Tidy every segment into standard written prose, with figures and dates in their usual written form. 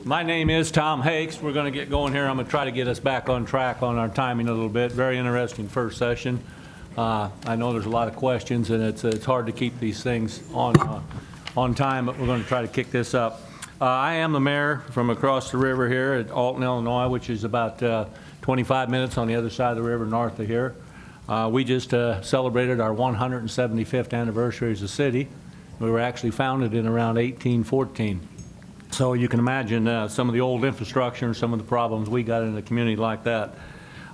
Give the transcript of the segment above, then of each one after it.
My name is Tom Hoechst. We're going to get going here. I'm going to try to get us back on track on our timing a little bit. Very interesting first session. I know there's a lot of questions, and it's hard to keep these things on time, but we're going to try to kick this up. I am the mayor from across the river here at Alton, Illinois, which is about 25 minutes on the other side of the river north of here. We just celebrated our 175th anniversary as a city. We were actually founded in around 1814. So you can imagine some of the old infrastructure and some of the problems we got in a community like that.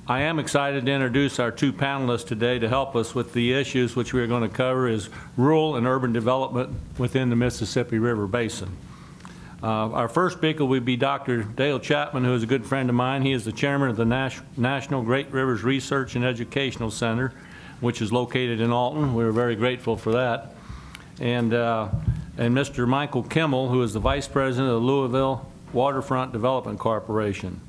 I am excited to introduce our two panelists today to help us with the issues which we are going to cover is rural and urban development within the Mississippi River Basin. Our first speaker will be Dr. Dale Chapman, who is a good friend of mine. He is the chairman of the National Great Rivers Research and Educational Center, which is located in Alton. We're very grateful for that. And Mr. Michael Kimmel, who is the vice president of the Louisville Waterfront Development Corporation.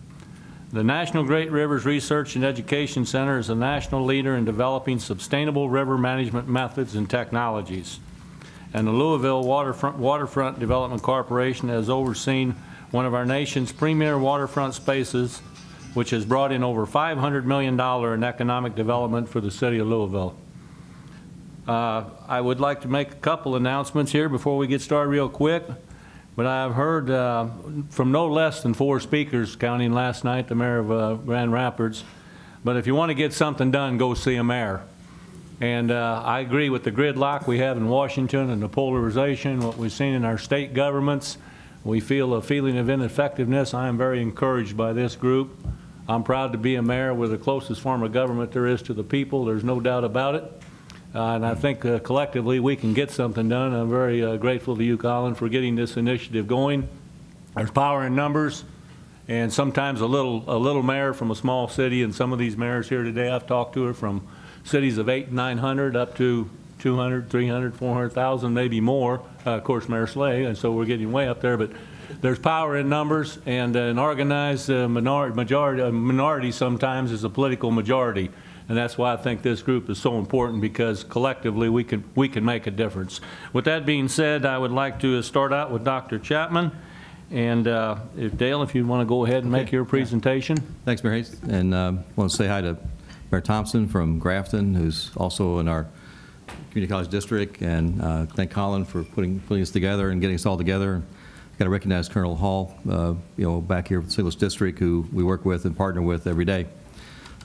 The National Great Rivers Research and Education Center is a national leader in developing sustainable river management methods and technologies. And the Louisville Waterfront Development Corporation has overseen one of our nation's premier waterfront spaces, which has brought in over $500 million in economic development for the city of Louisville. I would like to make a couple announcements here before we get started real quick, but I've heard from no less than 4 speakers, counting last night the mayor of Grand Rapids, but if you want to get something done, go see a mayor. And I agree with the gridlock we have in Washington and the polarization, what we've seen in our state governments. We feel a feeling of ineffectiveness. I am very encouraged by this group. I'm proud to be a mayor with the closest form of government there is to the people. There's no doubt about it. And I think collectively we can get something done. I'm very grateful to you, Colin, for getting this initiative going. There's power in numbers, and sometimes a little mayor from a small city, and some of these mayors here today, I've talked to her from cities of 800 and 900 up to 200, 300, 400,000, maybe more. Of course, Mayor Slay, and so we're getting way up there. But there's power in numbers, and an organized minority sometimes is a political majority. And that's why I think this group is so important, because collectively we can make a difference. With that being said, I would like to start out with Dr. Chapman. And Dale, if you want to go ahead and make your presentation. Thanks, Mayor Hoechst. And I want to say hi to Mayor Thompson from Grafton, who's also in our community college district, and thank Colin for putting this together and getting us all together. Got to recognize Colonel Hall, back here with the St. Louis district, who we work with and partner with every day.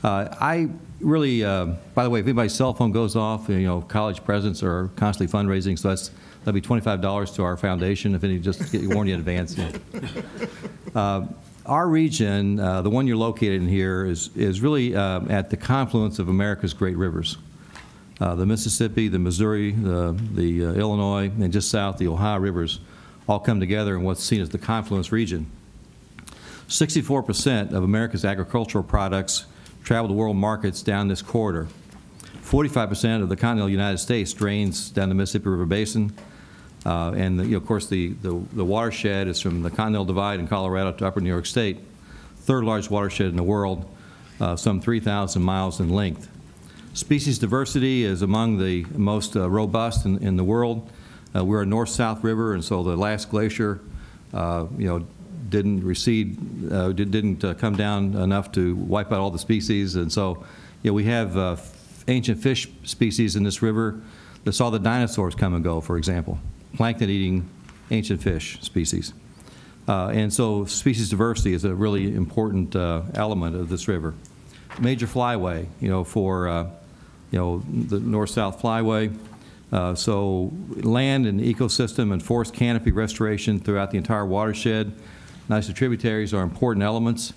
I really, by the way, if anybody's cell phone goes off, college presidents are constantly fundraising, so that'll be $25 to our foundation. If any, just get warn you in advance. Our region, the one you're located in here, is really at the confluence of America's great rivers. The Mississippi, the Missouri, the Illinois, and just south, the Ohio rivers all come together in what's seen as the confluence region. 64% of America's agricultural products travel to world markets down this corridor. 45% of the continental United States drains down the Mississippi River Basin. And of course, the watershed is from the Continental Divide in Colorado to upper New York State, third largest watershed in the world, some 3,000 miles in length. Species diversity is among the most robust in the world. We're a north-south river, and so the last glacier, didn't recede, didn't come down enough to wipe out all the species, and so we have ancient fish species in this river that saw the dinosaurs come and go, for example. Plankton-eating ancient fish species. And so species diversity is a really important element of this river. Major flyway, for the north-south flyway. So land and ecosystem and forest canopy restoration throughout the entire watershed. Nicer tributaries are important elements.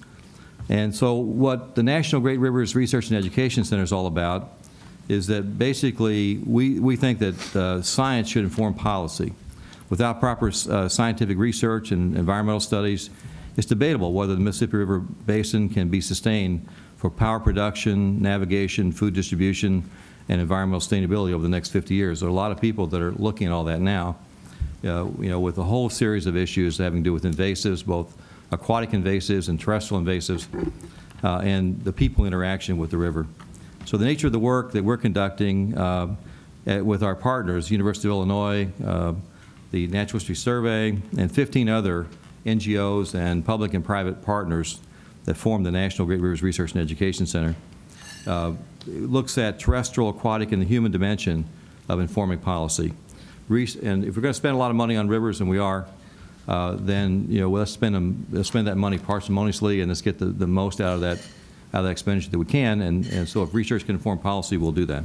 And so what the National Great Rivers Research and Education Center is all about is that basically we think that science should inform policy. Without proper scientific research and environmental studies, it's debatable whether the Mississippi River Basin can be sustained for power production, navigation, food distribution, and environmental sustainability over the next 50 years. There are a lot of people that are looking at all that now, with a whole series of issues having to do with invasives, both aquatic invasives and terrestrial invasives, and the people interaction with the river. So the nature of the work that we're conducting with our partners, University of Illinois, the Natural History Survey, and 15 other NGOs and public and private partners that form the National Great Rivers Research and Education Center. It looks at terrestrial, aquatic, and the human dimension of informing policy. And if we're going to spend a lot of money on rivers, and we are, then let's spend that money parsimoniously, and let's get the most out of that expenditure that we can. And so if research can inform policy, we'll do that.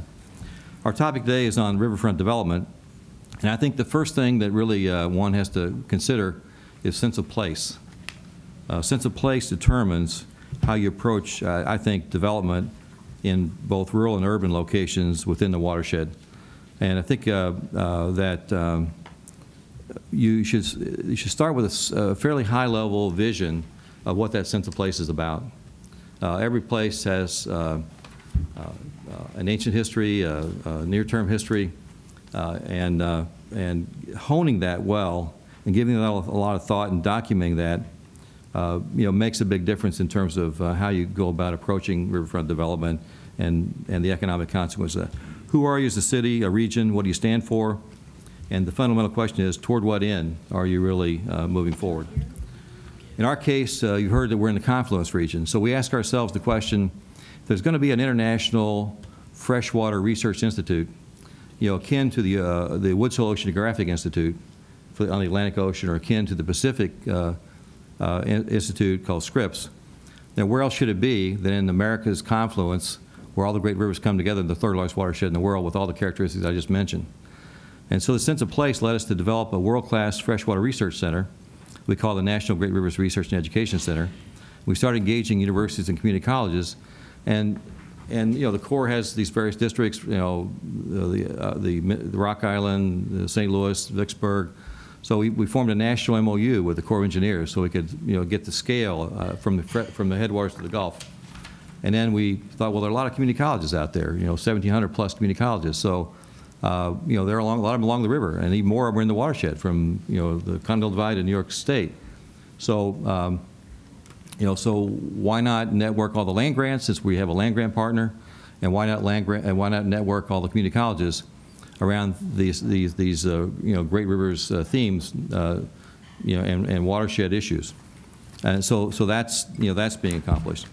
Our topic today is on riverfront development, and I think the first thing that really one has to consider is sense of place. Sense of place determines how you approach, I think, development in both rural and urban locations within the watershed. And I think that you should start with a fairly high-level vision of what that sense of place is about. Every place has an ancient history, a near-term history, and honing that well and giving that a lot of thought and documenting that, makes a big difference in terms of how you go about approaching riverfront development and the economic consequences of that. Who are you as a city, a region? What do you stand for? And the fundamental question is, toward what end are you really moving forward? In our case, you've heard that we're in the confluence region. So we ask ourselves the question, if there's going to be an international freshwater research institute, akin to the Woods Hole Oceanographic Institute on the Atlantic Ocean, or akin to the Pacific Institute called Scripps, then where else should it be than in America's confluence, where all the great rivers come together in the third largest watershed in the world with all the characteristics I just mentioned. And so the sense of place led us to develop a world-class freshwater research center we call the National Great Rivers Research and Education Center. We started engaging universities and community colleges, and the Corps has these various districts, the Rock Island, St. Louis, Vicksburg. So we formed a national MOU with the Corps of Engineers so we could get the scale from the headwaters to the Gulf. And then we thought, well, there are a lot of community colleges out there, 1,700 plus community colleges. So, there are a lot of them along the river, and even more of them are in the watershed from, the Continental Divide to New York State. So, so why not network all the land grants, since we have a land grant partner, and why not network all the community colleges around these great rivers themes, and watershed issues. And so that's that's being accomplished.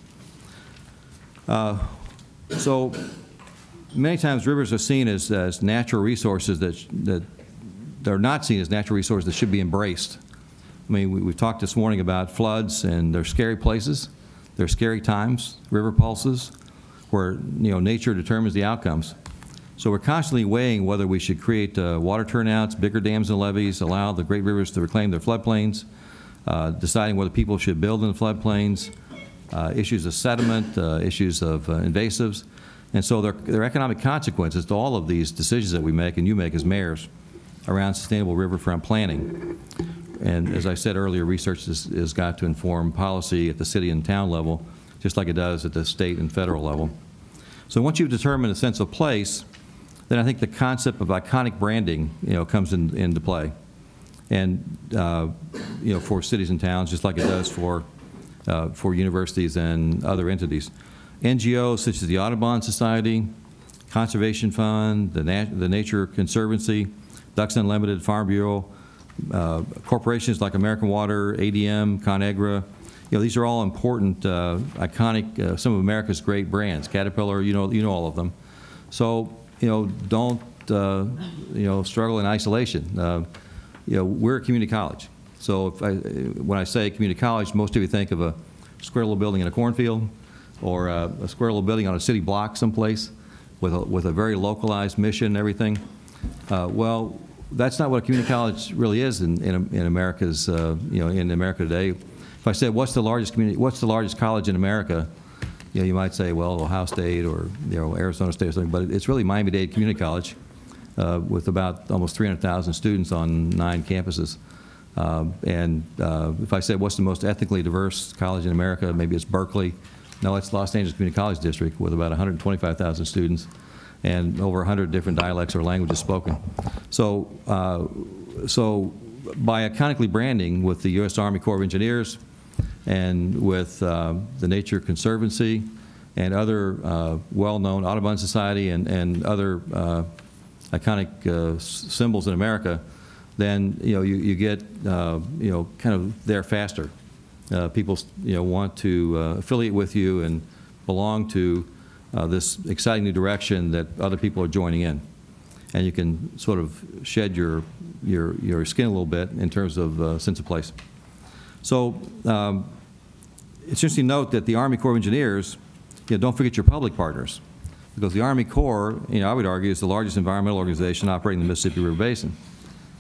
So many times rivers are seen as natural resources that are not seen as natural resources that should be embraced. I mean, we've talked this morning about floods, and they're scary places. They're scary times, river pulses, where nature determines the outcomes. So we're constantly weighing whether we should create water turnouts, bigger dams and levees, allow the great rivers to reclaim their floodplains, deciding whether people should build in the floodplains, issues of sediment, issues of invasives. And so there are economic consequences to all of these decisions that we make and you make as mayors around sustainable riverfront planning. And as I said earlier, research has got to inform policy at the city and town level, just like it does at the state and federal level. So once you've determined a sense of place, then I think the concept of iconic branding, comes into play. And, for cities and towns, just like it does for universities and other entities. NGOs such as the Audubon Society, Conservation Fund, the Nature Conservancy, Ducks Unlimited, Farm Bureau, corporations like American Water, ADM, ConAgra, these are all important, iconic, some of America's great brands. Caterpillar, you know all of them. So, don't, struggle in isolation. We're a community college. So when I say community college, most of you think of a square little building in a cornfield, or a square little building on a city block someplace with a very localized mission and everything. Well, that's not what a community college really is in America's, in America today. If I said, what's the largest college in America, you might say, well, Ohio State or Arizona State or something, but it's really Miami-Dade Community College with about almost 300,000 students on 9 campuses. If I said, what's the most ethnically diverse college in America, maybe it's Berkeley. No, it's Los Angeles Community College District with about 125,000 students and over 100 different dialects or languages spoken. So, by iconically branding with the U.S. Army Corps of Engineers and with the Nature Conservancy and other well-known Audubon Society and other iconic symbols in America, then you get kind of there faster. People want to affiliate with you and belong to this exciting new direction that other people are joining in, and you can sort of shed your skin a little bit in terms of sense of place. So it's interesting to note that the Army Corps of Engineers, don't forget your public partners, because the Army Corps, I would argue, is the largest environmental organization operating in the Mississippi River Basin.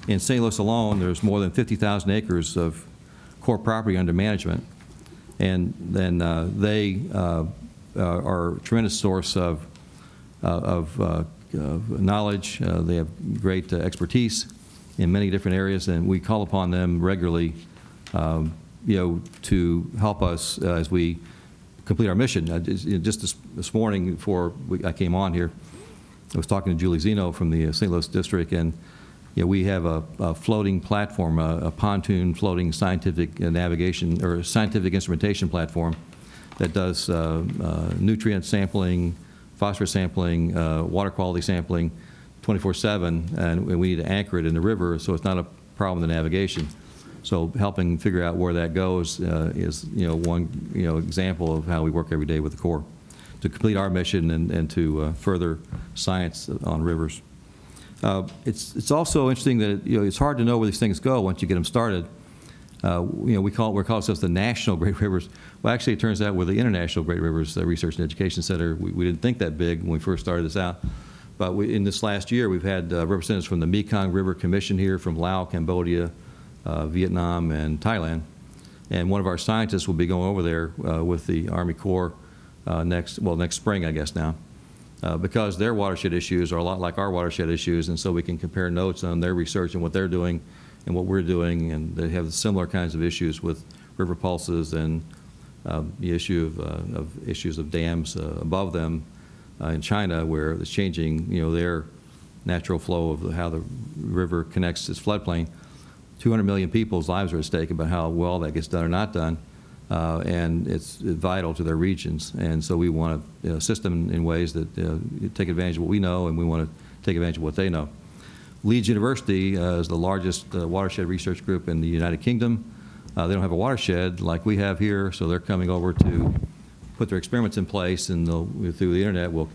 In St. Louis alone, there's more than 50,000 acres of Corps property under management, and then they are a tremendous source of knowledge. They have great expertise in many different areas, and we call upon them regularly, to help us as we complete our mission. Just this morning before I came on here, I was talking to Julie Zeno from the St. Louis District, and we have a floating platform, a pontoon floating scientific navigation or scientific instrumentation platform that does nutrient sampling, phosphorus sampling, water quality sampling 24/7, and we need to anchor it in the river so it's not a problem with the navigation. So helping figure out where that goes is one example of how we work every day with the Corps to complete our mission and to further science on rivers. It's also interesting that it's hard to know where these things go once you get them started. We call ourselves the National Great Rivers. Well, actually, it turns out we're the International Great Rivers Research and Education Center. We didn't think that big when we first started this out. But in this last year, we've had representatives from the Mekong River Commission here, from Laos, Cambodia, Vietnam, and Thailand. And one of our scientists will be going over there with the Army Corps next spring, I guess now, because their watershed issues are a lot like our watershed issues, and so we can compare notes on their research and what they're doing and what we're doing, and they have similar kinds of issues with river pulses and the issue of issues of dams above them in China, where it's changing their natural flow of how the river connects its floodplain. 200 million people's lives are at stake about how well that gets done or not done, and it's vital to their regions. And so we want to assist them in ways that take advantage of what we know, and we want to take advantage of what they know. Leeds University is the largest watershed research group in the United Kingdom. They don't have a watershed like we have here, so they're coming over to put their experiments in place, and through the internet we'll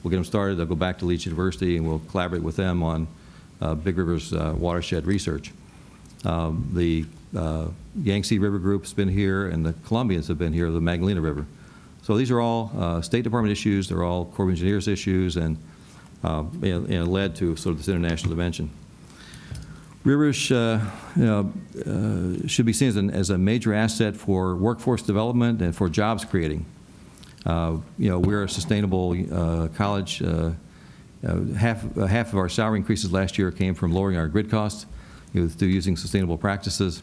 get them started. They'll go back to Leeds University, and we'll collaborate with them on Big River's watershed research. The Yangtze River Group's been here, and the Colombians have been here, the Magdalena River. So these are all State Department issues. They're all Corps of Engineers issues, and led to sort of this international dimension. Rivers should be seen as a major asset for workforce development and for jobs creating. We're a sustainable college. Half of our salary increases last year came from lowering our grid costs through using sustainable practices,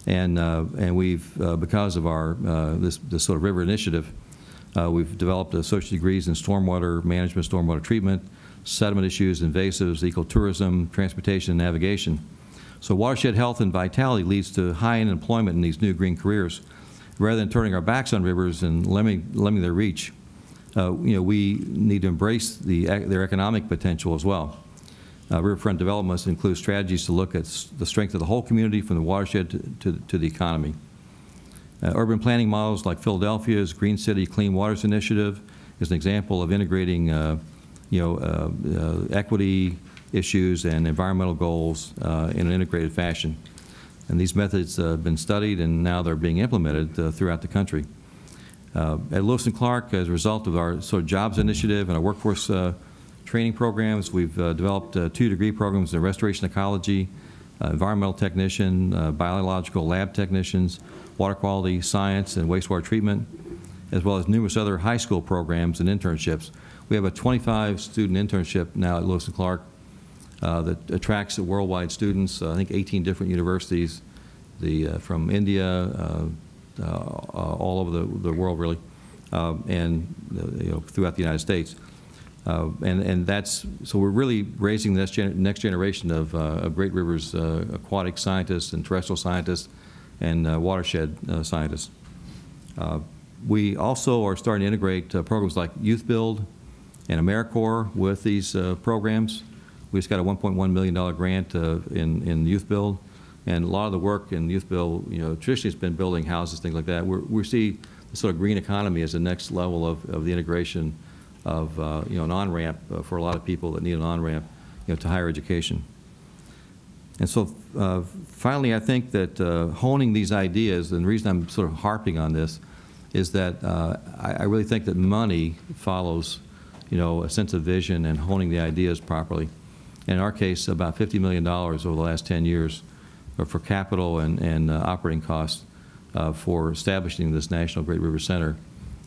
and we've because of our this sort of river initiative, we've developed associate degrees in stormwater management, stormwater treatment, sediment issues, invasives, ecotourism, transportation, and navigation. So watershed health and vitality leads to high-end employment in these new green careers. Rather than turning our backs on rivers and limiting their reach, we need to embrace their economic potential as well. Riverfront development must include strategies to look at the strength of the whole community, from the watershed to the economy. Urban planning models like Philadelphia's Green City Clean Waters Initiative is an example of integrating equity issues and environmental goals in an integrated fashion. And these methods have been studied, and now they're being implemented throughout the country. At Lewis and Clark, as a result of our sort of jobs initiative and our workforce training programs, we've developed 2-degree programs in restoration ecology, environmental technician, biological lab technicians, water quality science and wastewater treatment, as well as numerous other high school programs and internships. We have a 25-student internship now at Lewis and Clark that attracts worldwide students, I think 18 different universities, from India, all over the world really, and throughout the United States. And that's, so we're really raising the next generation of Great Rivers aquatic scientists and terrestrial scientists and watershed scientists. We also are starting to integrate programs like Youth Build and AmeriCorps with these programs. We just got a $1.1 million grant in youth build, and a lot of the work in youth build, traditionally it's been building houses, things like that. We see the sort of green economy as the next level of the integration of an on-ramp for a lot of people that need an on-ramp to higher education. And so finally, I think that honing these ideas, and the reason I'm sort of harping on this is that I really think that money follows a sense of vision and honing the ideas properly. In our case, about $50 million over the last 10 years for capital and operating costs for establishing this National Great River Center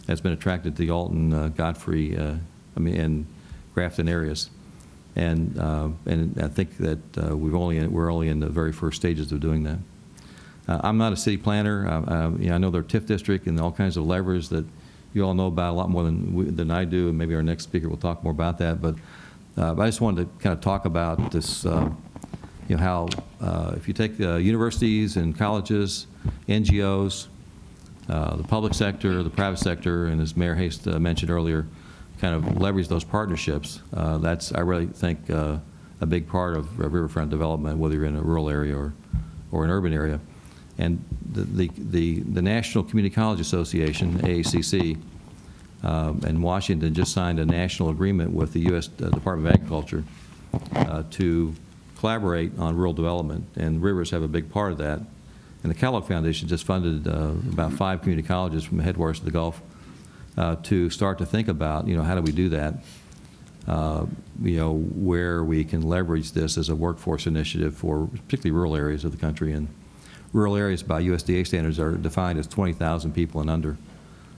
has been attracted to the Alton, Godfrey, and Grafton areas. And I think that we're only in the very first stages of doing that. I'm not a city planner. I know their TIF district and all kinds of levers that you all know about a lot more than I do, and maybe our next speaker will talk more about that. But I just wanted to kind of talk about this, how if you take universities and colleges, NGOs, the public sector, the private sector, and as Mayor Hoechst mentioned earlier, kind of leverage those partnerships. That's, I really think, a big part of riverfront development, whether you're in a rural area or an urban area. And the National Community College Association, AACC, and Washington just signed a national agreement with the U.S. Department of Agriculture to collaborate on rural development, and rivers have a big part of that. And the Kellogg Foundation just funded about 5 community colleges from the headwaters of the Gulf to start to think about, how do we do that, where we can leverage this as a workforce initiative for particularly rural areas of the country. And rural areas by USDA standards are defined as 20,000 people and under.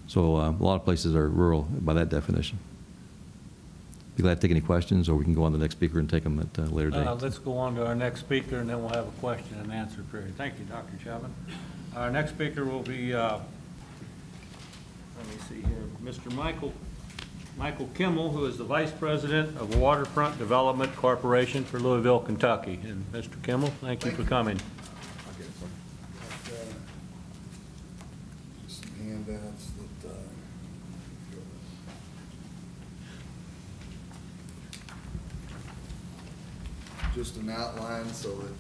So a lot of places are rural by that definition. Be glad to take any questions, or we can go on to the next speaker and take them at a later date. Let's go on to our next speaker, and then we'll have a question and answer period. Thank you, Dr. Chapman. Our next speaker will be, let me see here, Mr. Michael Kimmel, who is the Vice President of Waterfront Development Corporation for Louisville, Kentucky. And Mr. Kimmel, thank you for coming. Just some handouts that just an outline so that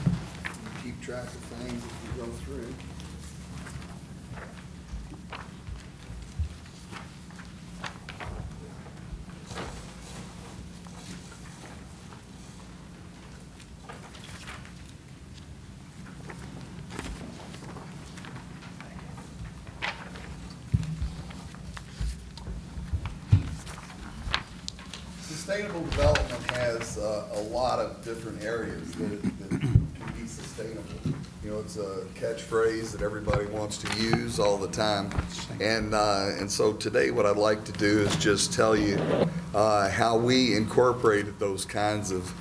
you keep track of things as we go through. Sustainable development has a lot of different areas that can be sustainable. It's a catchphrase that everybody wants to use all the time. And so today what I'd like to do is just tell you how we incorporated those kinds of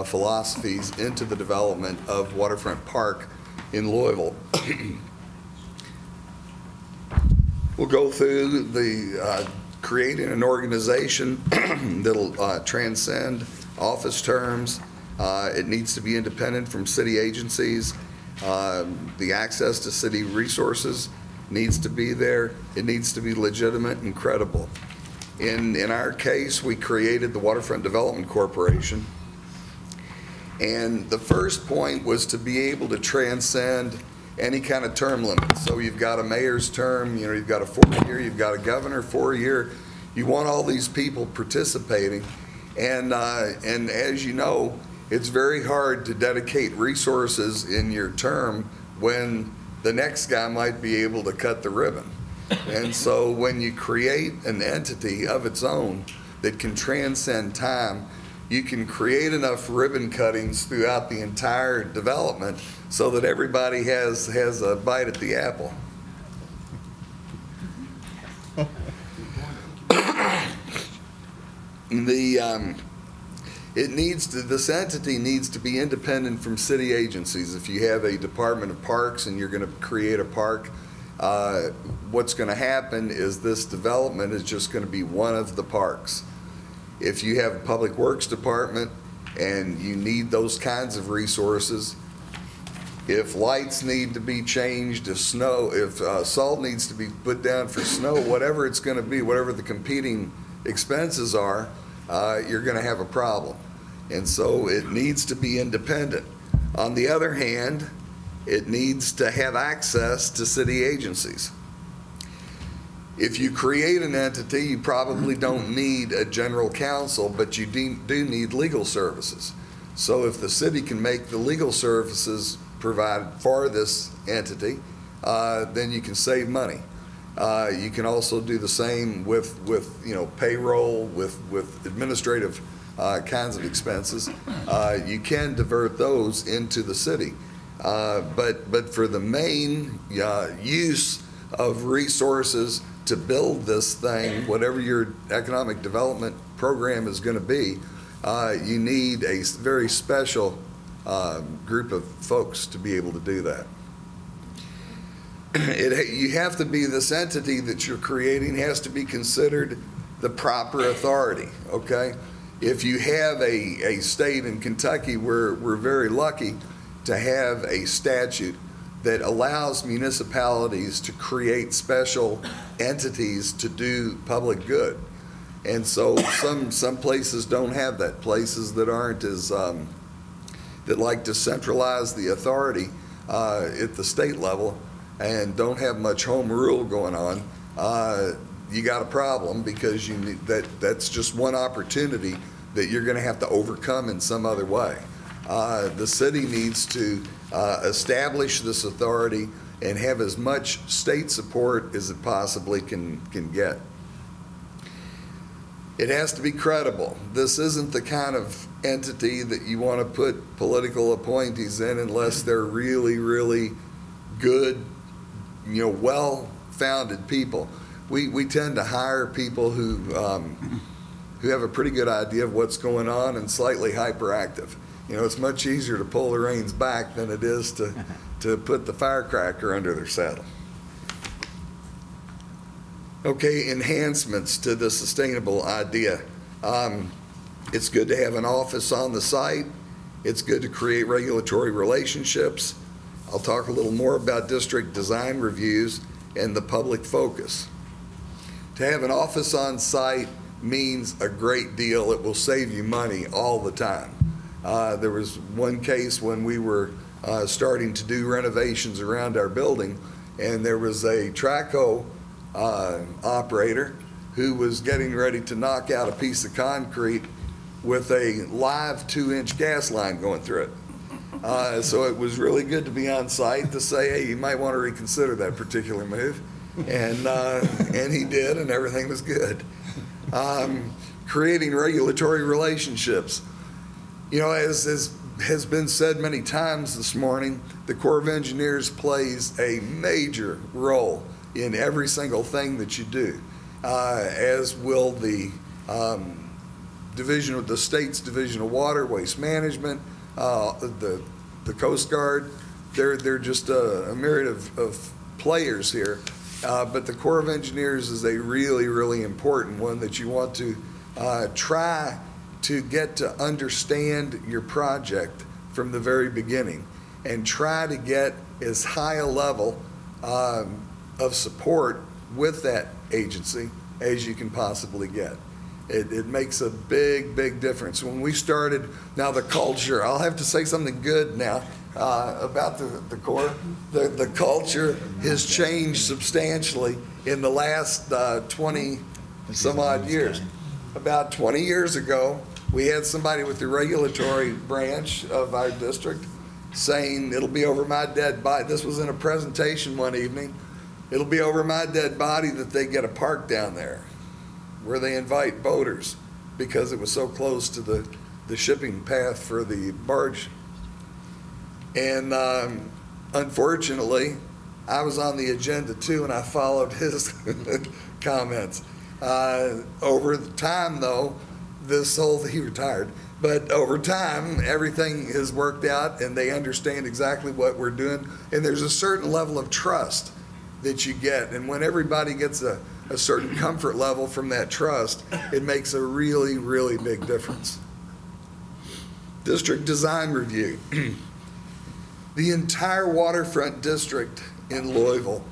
philosophies into the development of Waterfront Park in Louisville. We'll go through the creating an organization that'll transcend office terms. It needs to be independent from city agencies. The access to city resources needs to be there. It needs to be legitimate and credible. In our case, we created the Waterfront Development Corporation. And the first point was to be able to transcend any kind of term limit. So you've got a mayor's term, you've got a 4-year, you've got a governor 4-year. You want all these people participating, and as you know, it's very hard to dedicate resources in your term when the next guy might be able to cut the ribbon. And so when you create an entity of its own that can transcend time, you can create enough ribbon cuttings throughout the entire development so that everybody has a bite at the apple. This entity needs to be independent from city agencies. If you have a Department of Parks and you're going to create a park, what's going to happen is this development is just going to be one of the parks. If you have a Public Works Department and you need those kinds of resources, if lights need to be changed, if salt needs to be put down for snow, whatever it's going to be, whatever the competing expenses are, you're going to have a problem. And so it needs to be independent. On the other hand, it needs to have access to city agencies. If you create an entity, you probably don't need a general counsel, but you do need legal services. So if the city can make the legal services provided for this entity, then you can save money. You can also do the same with payroll, with administrative kinds of expenses. You can divert those into the city. But for the main use of resources to build this thing, whatever your economic development program is going to be, you need a very special group of folks to be able to do that. You have to be, this entity that you're creating has to be considered the proper authority, okay? If you have a state in Kentucky, we're very lucky to have a statute that allows municipalities to create special entities to do public good. And so some places don't have that. Places that aren't as, that like to centralize the authority at the state level and don't have much home rule going on, you got a problem, because you need that's just one opportunity that you're going to have to overcome in some other way. The city needs to establish this authority and have as much state support as it possibly can get. It has to be credible. This isn't the kind of entity that you want to put political appointees in unless they're really, really good, well-founded people. We tend to hire people who have a pretty good idea of what's going on and slightly hyperactive. It's much easier to pull the reins back than it is to put the firecracker under their saddle. Okay, enhancements to the sustainable idea. It's good to have an office on the site. It's good to create regulatory relationships. I'll talk a little more about district design reviews and the public focus. To have an office on site means a great deal. It will save you money all the time. There was one case when we were starting to do renovations around our building, and there was a traco operator who was getting ready to knock out a piece of concrete with a live 2-inch gas line going through it. So it was really good to be on site to say, hey, you might want to reconsider that particular move. And he did, and everything was good. Creating regulatory relationships. As has been said many times this morning, the Corps of Engineers plays a major role in every single thing that you do, as will the state's Division of Water, Waste Management, the Coast Guard. They're just a myriad of players here. But the Corps of Engineers is a really, really important one that you want to try to get to understand your project from the very beginning and try to get as high a level of support with that agency as you can possibly get. It makes a big, big difference. When we started, now the culture, I'll have to say something good now about the Corps. The culture has changed substantially in the last 20 some odd years. About 20 years ago, we had somebody with the regulatory branch of our district saying, it'll be over my dead body. This was in a presentation one evening. It'll be over my dead body that they get a park down there where they invite boaters because it was so close to the shipping path for the barge. And unfortunately, I was on the agenda too, and I followed his comments. Over the time, though, he retired, but over time, everything has worked out, and they understand exactly what we're doing, and there's a certain level of trust that you get, and when everybody gets a certain comfort level from that trust, it makes a really, really big difference. District design review. The entire waterfront district in Louisville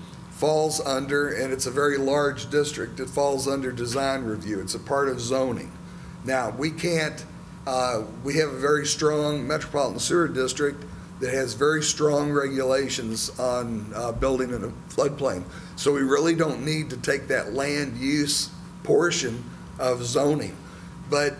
falls under, and it's a very large district, it falls under design review. It's a part of zoning. Now, we can't, we have a very strong metropolitan sewer district that has very strong regulations on building in a floodplain. So we really don't need to take that land use portion of zoning. But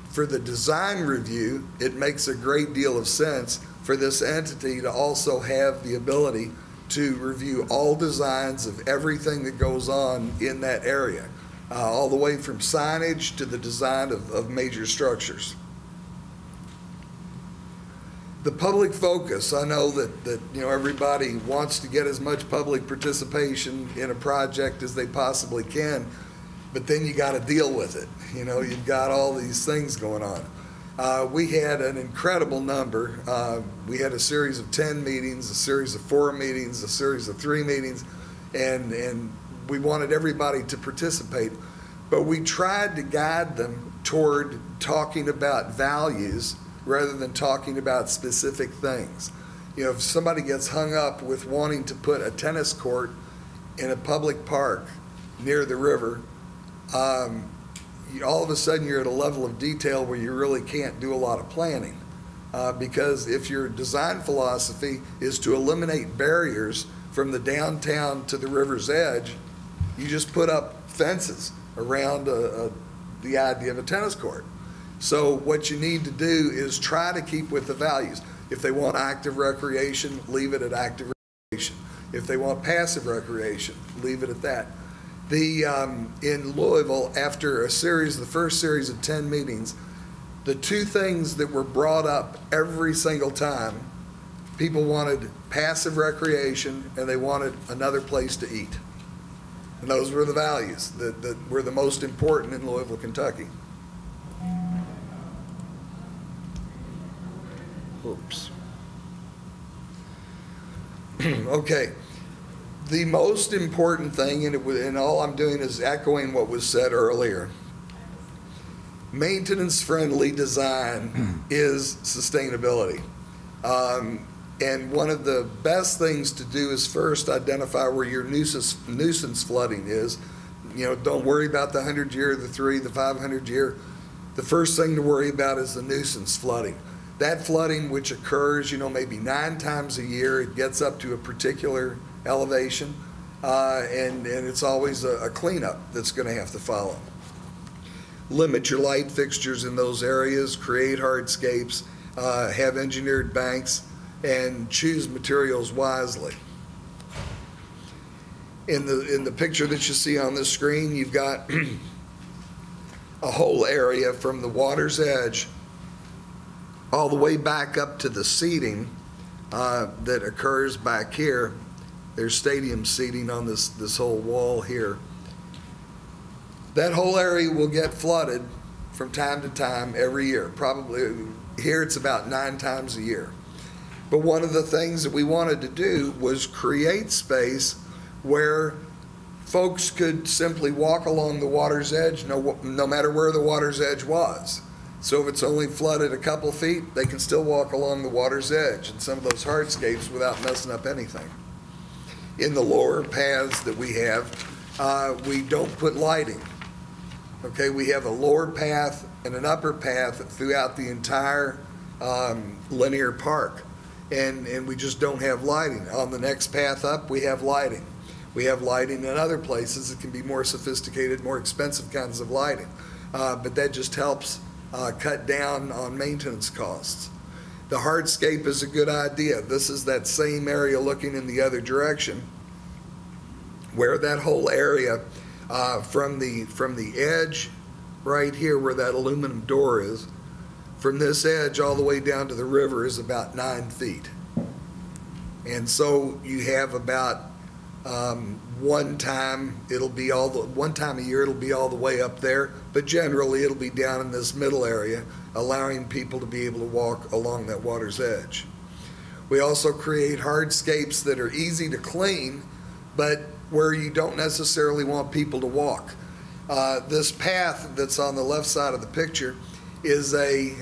for the design review, it makes a great deal of sense for this entity to also have the ability to review all designs of everything that goes on in that area, all the way from signage to the design of major structures. The public focus, I know that you know, everybody wants to get as much public participation in a project as they possibly can, but then you got to deal with it. You know, you've got all these things going on. We had an incredible number. We had a series of 10 meetings, a series of 4 meetings, a series of 3 meetings, and we wanted everybody to participate. But we tried to guide them toward talking about values rather than talking about specific things. You know, if somebody gets hung up with wanting to put a tennis court in a public park near the river, all of a sudden you're at a level of detail where you really can't do a lot of planning. Because if your design philosophy is to eliminate barriers from the downtown to the river's edge, you just put up fences around the idea of a tennis court. So what you need to do is try to keep with the values. If they want active recreation, leave it at active recreation. If they want passive recreation, leave it at that. In Louisville, after the first series of 10 meetings, the 2 things that were brought up every single time, people wanted passive recreation and they wanted another place to eat. And those were the values that were the most important in Louisville, Kentucky. Oops. Okay. The most important thing, and all I'm doing is echoing what was said earlier, maintenance-friendly design is sustainability. And one of the best things to do is first identify where your nuisance flooding is. You know, don't worry about the 100-year, the 3, the 500-year. The first thing to worry about is the nuisance flooding. That flooding, which occurs, you know, maybe 9 times a year, it gets up to a particular elevation, and it's always a cleanup that's going to have to follow. Limit your light fixtures in those areas, create hardscapes, have engineered banks, and choose materials wisely. In the picture that you see on the screen, you've got a whole area from the water's edge all the way back up to the seating that occurs back here. There's stadium seating on this whole wall here. That whole area will get flooded from time to time every year. Probably here it's about 9 times a year. But one of the things that we wanted to do was create space where folks could simply walk along the water's edge no matter where the water's edge was. So if it's only flooded a couple feet, they can still walk along the water's edge and some of those hardscapes without messing up anything. In the lower paths that we have, we don't put lighting. Okay, we have a lower path and an upper path throughout the entire linear park. And we just don't have lighting. On the next path up, we have lighting. We have lighting in other places that can be more sophisticated, more expensive kinds of lighting. But that just helps cut down on maintenance costs. The hardscape is a good idea. This is that same area looking in the other direction, where that whole area from the edge right here where that aluminum door is, from this edge all the way down to the river is about 9 feet. And so you have about one time a year it'll be all the way up there, but generally it'll be down in this middle area, allowing people to be able to walk along that water's edge. We also create hardscapes that are easy to clean, but where you don't necessarily want people to walk. This path that's on the left side of the picture is a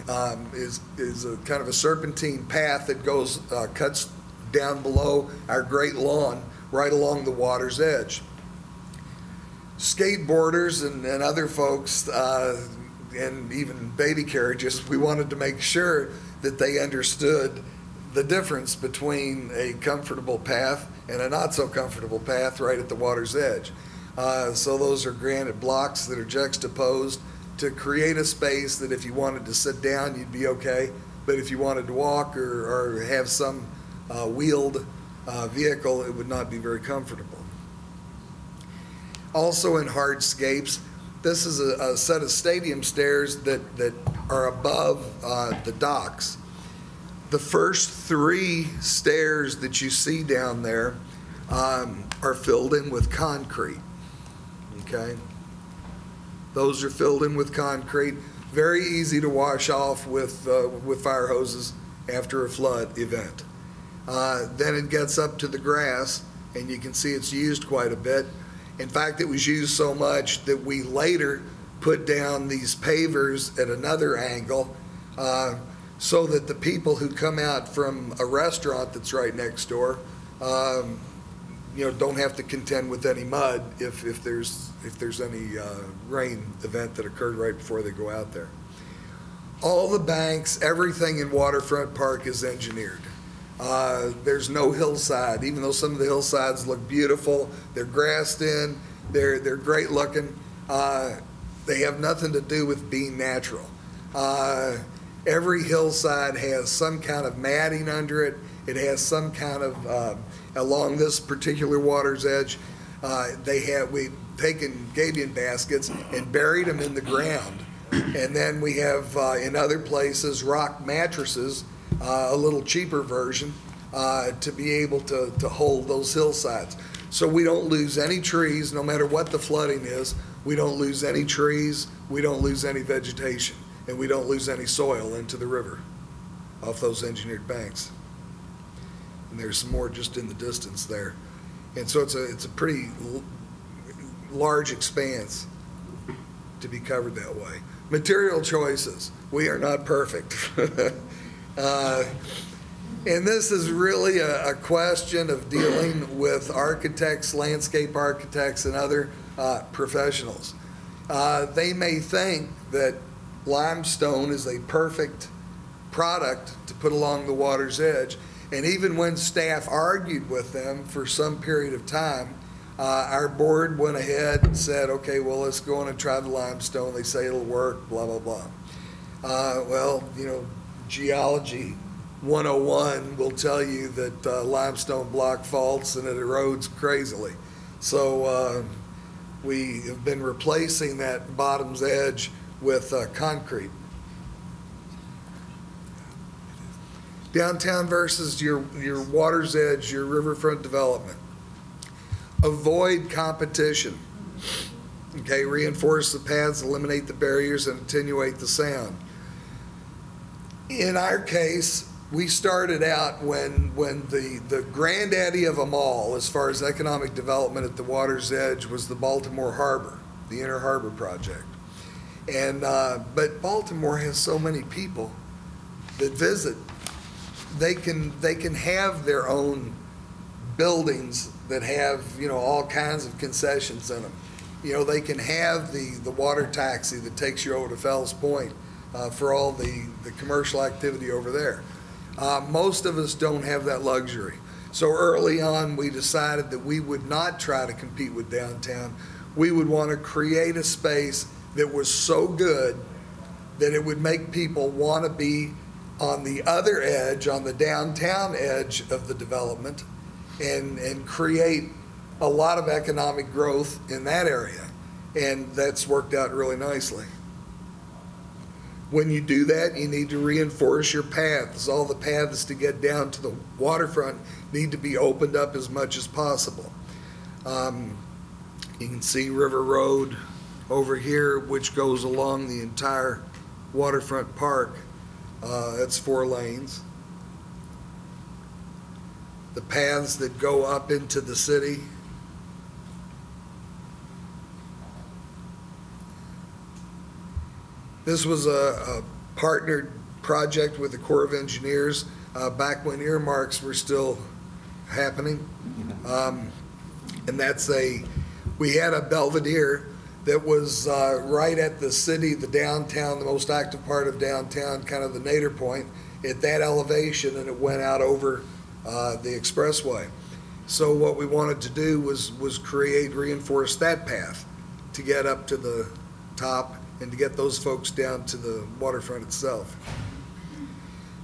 kind of a serpentine path that goes cuts down below our great lawn right along the water's edge. Skateboarders and other folks, and even baby carriages, we wanted to make sure that they understood the difference between a comfortable path and a not so comfortable path right at the water's edge. So those are granite blocks that are juxtaposed to create a space that if you wanted to sit down, you'd be okay. But if you wanted to walk or have some wheeled vehicle, it would not be very comfortable. Also in hardscapes, this is a set of stadium stairs that are above the docks. The first 3 stairs that you see down there are filled in with concrete, okay? Those are filled in with concrete, very easy to wash off with fire hoses after a flood event. Then it gets up to the grass, and you can see it's used quite a bit. In fact, it was used so much that we later put down these pavers at another angle so that the people who come out from a restaurant that's right next door, don't have to contend with any mud if there's any rain event that occurred right before they go out there. All the banks, everything in Waterfront Park is engineered. There's no hillside, even though some of the hillsides look beautiful. They're grassed in, they're great looking. They have nothing to do with being natural. Every hillside has some kind of matting under it. It has some kind of, along this particular water's edge, we've taken gabion baskets and buried them in the ground. And then we have, in other places, rock mattresses, a little cheaper version, to be able to hold those hillsides. So we don't lose any trees, no matter what the flooding is. We don't lose any trees, we don't lose any vegetation, and we don't lose any soil into the river off those engineered banks. And there's some more just in the distance there. And so it's a pretty large expanse to be covered that way. Material choices, we are not perfect. And this is really a question of dealing with architects, landscape architects, and other professionals. They may think that limestone is a perfect product to put along the water's edge, and even when staff argued with them for some period of time, our board went ahead and said, okay, well, let's go on and try the limestone. They say it'll work, blah, blah, blah. Well, Geology 101 will tell you that limestone block faults and it erodes crazily. So we have been replacing that bottom's edge with concrete. Downtown versus your water's edge, your riverfront development. Avoid competition. Okay, reinforce the paths, eliminate the barriers, and attenuate the sound. In our case, we started out when the granddaddy of them all, as far as economic development at the water's edge, was the Baltimore Harbor, the Inner Harbor Project. And but Baltimore has so many people that visit. They can have their own buildings that have all kinds of concessions in them. They can have the water taxi that takes you over to Fells Point for all the commercial activity over there. Most of us don't have that luxury. So early on, we decided that we would not try to compete with downtown. We would want to create a space that was so good that it would make people want to be on the other edge, on the downtown edge of the development, and create a lot of economic growth in that area. And that's worked out really nicely. When you do that, you need to reinforce your paths. All the paths to get down to the waterfront need to be opened up as much as possible. You can see River Road over here, which goes along the entire waterfront park. That's 4 lanes. The paths that go up into the city. This was a partnered project with the Corps of Engineers back when earmarks were still happening. And we had a Belvedere that was right at the city, the downtown, the most active part of downtown, kind of the nadir point, at that elevation, and it went out over the expressway. So what we wanted to do was reinforce that path to get up to the top and to get those folks down to the waterfront itself.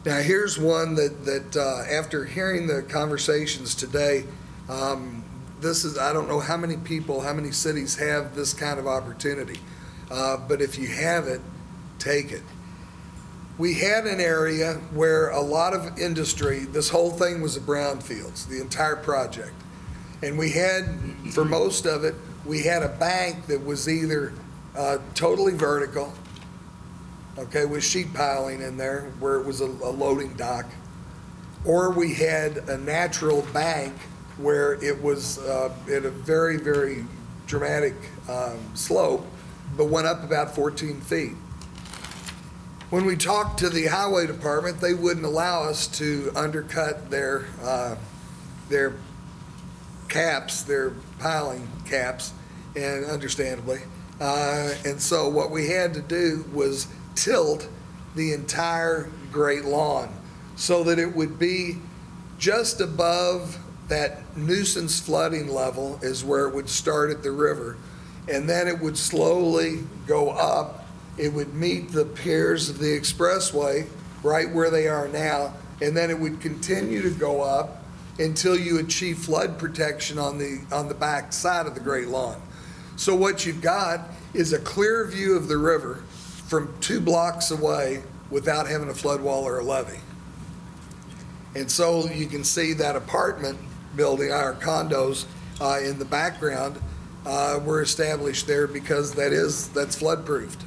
Now here's one that after hearing the conversations today, I don't know how many people, how many cities have this kind of opportunity, but if you have it, take it. We had an area where a lot of industry, this whole thing was a brownfields, the entire project. And we had, for most of it, we had a bank that was either totally vertical, okay, with sheet piling in there where it was a loading dock, or we had a natural bank where it was at a very, very dramatic slope, but went up about 14 feet. When we talked to the highway department, they wouldn't allow us to undercut their caps, their piling caps, and understandably. And so what we had to do was tilt the entire Great Lawn so that it would be just above that nuisance flooding level is where it would start at the river, and then it would slowly go up. It would meet the piers of the expressway right where they are now, and then it would continue to go up until you achieve flood protection on the back side of the Great Lawn. So what you've got is a clear view of the river from 2 blocks away without having a flood wall or a levee. And so you can see that apartment building, our condos in the background were established there because that's flood proofed.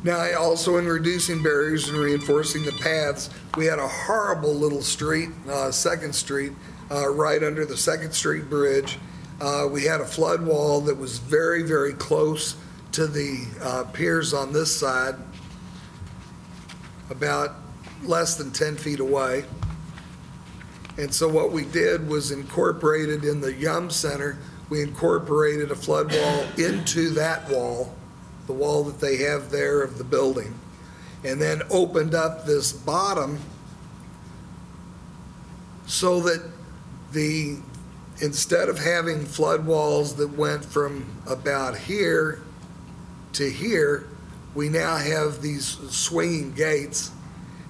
Now, also in reducing barriers and reinforcing the paths, we had a horrible little street, 2nd Street, right under the 2nd Street Bridge. We had a flood wall that was very, very close to the piers on this side, about less than 10 feet away. And so what we did was incorporated in the Yum Center, we incorporated a flood wall into that wall, the wall that they have there of the building, and then opened up this bottom so that instead of having flood walls that went from about here to here, we now have these swinging gates,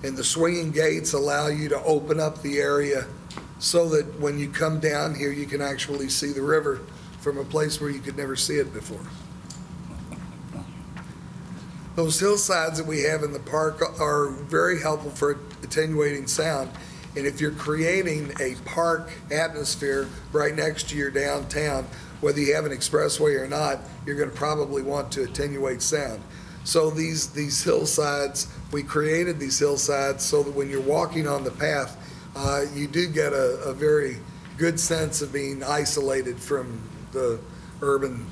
and the swinging gates allow you to open up the area so that when you come down here, you can actually see the river from a place where you could never see it before. Those hillsides that we have in the park are very helpful for attenuating sound. And if you're creating a park atmosphere right next to your downtown, whether you have an expressway or not, you're going to probably want to attenuate sound. So these hillsides, we created these hillsides so that when you're walking on the path, you do get a very good sense of being isolated from the urban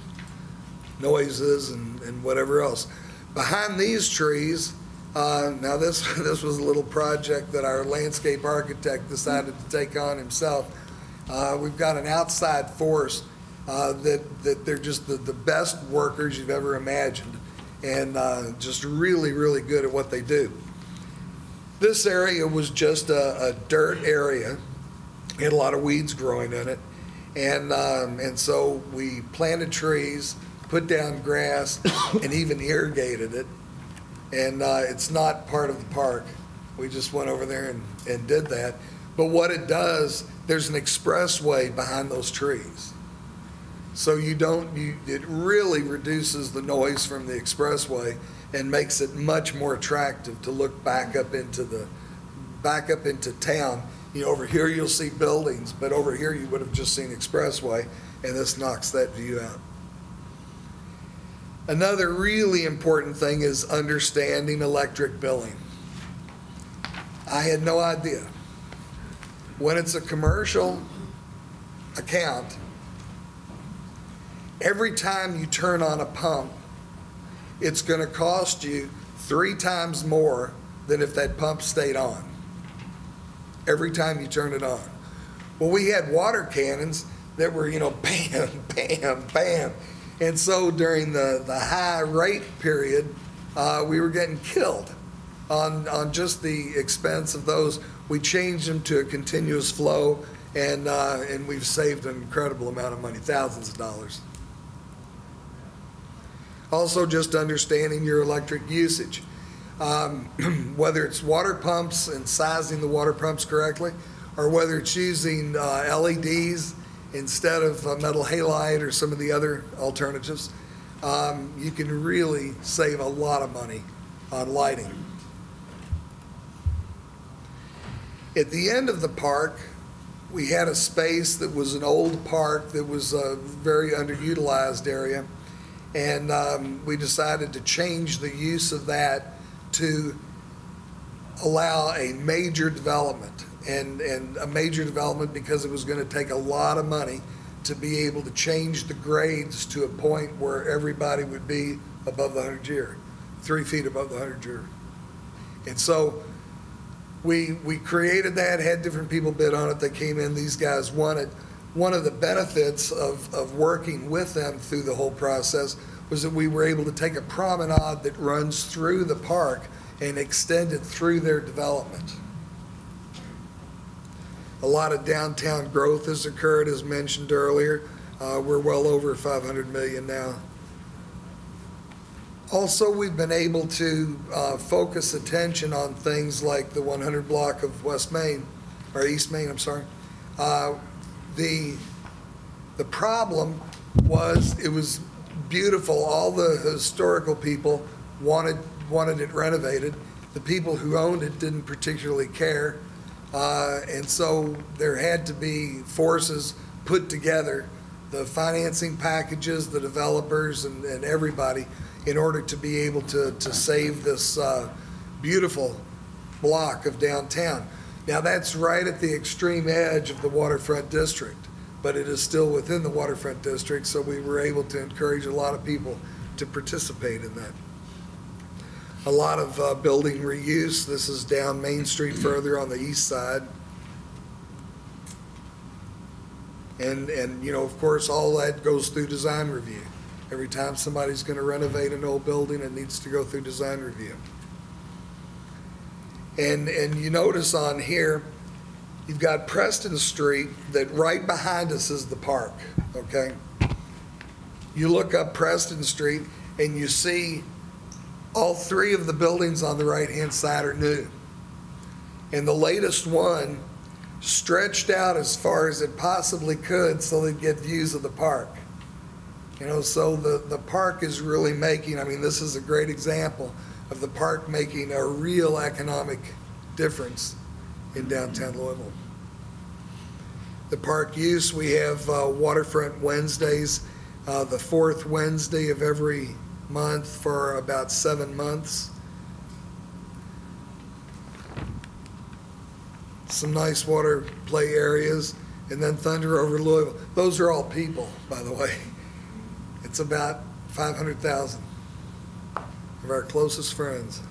noises and whatever else. Behind these trees, now this was a little project that our landscape architect decided to take on himself. We've got an outside force that they're just the best workers you've ever imagined, and just really, really good at what they do. This area was just a dirt area. It had a lot of weeds growing in it, and so we planted trees, put down grass, and even irrigated it. And it's not part of the park. We just went over there and did that. But what it does, there's an expressway behind those trees. So it really reduces the noise from the expressway and makes it much more attractive to look back up into town. You know, over here you'll see buildings, but over here you would have just seen expressway, and this knocks that view out. Another really important thing is understanding electric billing. I had no idea. When it's a commercial account, every time you turn on a pump, it's going to cost you 3 times more than if that pump stayed on. Every time you turn it on. Well, we had water cannons that were, bam, bam, bam. And so during the high rate period, we were getting killed on just the expense of those. We changed them to a continuous flow, and we've saved an incredible amount of money, thousands of dollars. Also, just understanding your electric usage. Whether it's water pumps and sizing the water pumps correctly, or whether it's using LEDs instead of metal halide or some of the other alternatives, you can really save a lot of money on lighting. At the end of the park, we had a space that was an old park that was a very underutilized area, and we decided to change the use of that to allow a major development, and a major development because it was going to take a lot of money to be able to change the grades to a point where everybody would be above the 100 year, 3 feet above the 100 year. And so we created that, had different people bid on it. They came in, these guys won it. One of the benefits of working with them through the whole process was that we were able to take a promenade that runs through the park and extend it through their development. A lot of downtown growth has occurred, as mentioned earlier. We're well over 500 million now. Also, we've been able to focus attention on things like the 100 block of West Main, or East Main, I'm sorry. The problem was it was beautiful. All the historical people wanted it renovated. The people who owned it didn't particularly care. And so there had to be forces put together, the financing packages, the developers, and everybody, in order to be able to save this beautiful block of downtown. Now that's right at the extreme edge of the Waterfront District, but it is still within the Waterfront District, so we were able to encourage a lot of people to participate in that. A lot of building reuse. This is down Main Street further on the east side. And of course, all that goes through design review. Every time somebody's going to renovate an old building, it needs to go through design review. And you notice on here, you've got Preston Street, that right behind us is the park, okay? You look up Preston Street and you see all 3 of the buildings on the right-hand side are new. And the latest one stretched out as far as it possibly could so they'd get views of the park. So the park is really making, this is a great example of the park making a real economic difference in downtown Louisville. The park use, we have Waterfront Wednesdays, the 4th Wednesday of every month for about 7 months. Some nice water play areas, and then Thunder over Louisville. Those are all people, by the way. It's about 500,000 of our closest friends.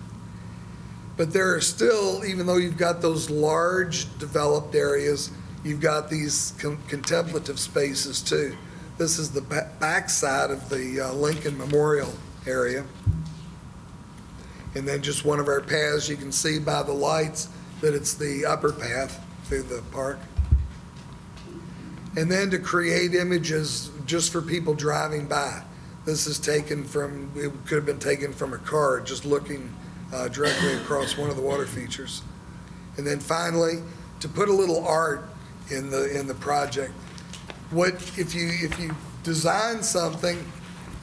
But there are still, even though you've got those large developed areas, you've got these contemplative spaces too. This is the back side of the Lincoln Memorial area. And then just one of our paths, you can see by the lights that it's the upper path through the park. And then to create images just for people driving by. This is taken from, it could have been taken from a car just looking directly across one of the water features. And then finally, to put a little art in the project. If you design something,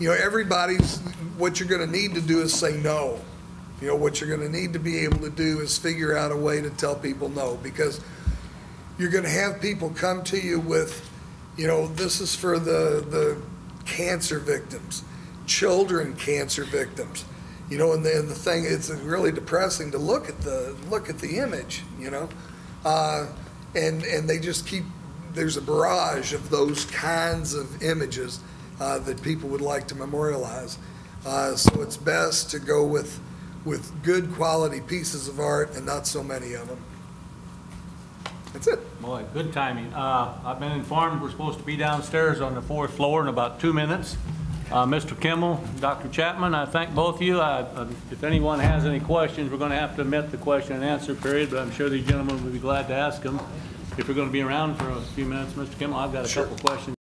everybody's, what you're going to need to do is say no. What you're going to need to be able to do is figure out a way to tell people no, because you're going to have people come to you with, this is for the cancer victims, children cancer victims, and the thing, it's really depressing to look at the image, and they just keep, there's a barrage of those kinds of images that people would like to memorialize. So it's best to go with good quality pieces of art and not so many of them. That's it. Boy, good timing. I've been informed we're supposed to be downstairs on the 4th floor in about 2 minutes. Mr. Kimmel, Dr. Chapman, I thank both of you. If anyone has any questions, we're going to have to omit the question and answer period, but I'm sure these gentlemen will be glad to ask them. If you're going to be around for a few minutes, Mr. Kimmel, I've got a couple questions.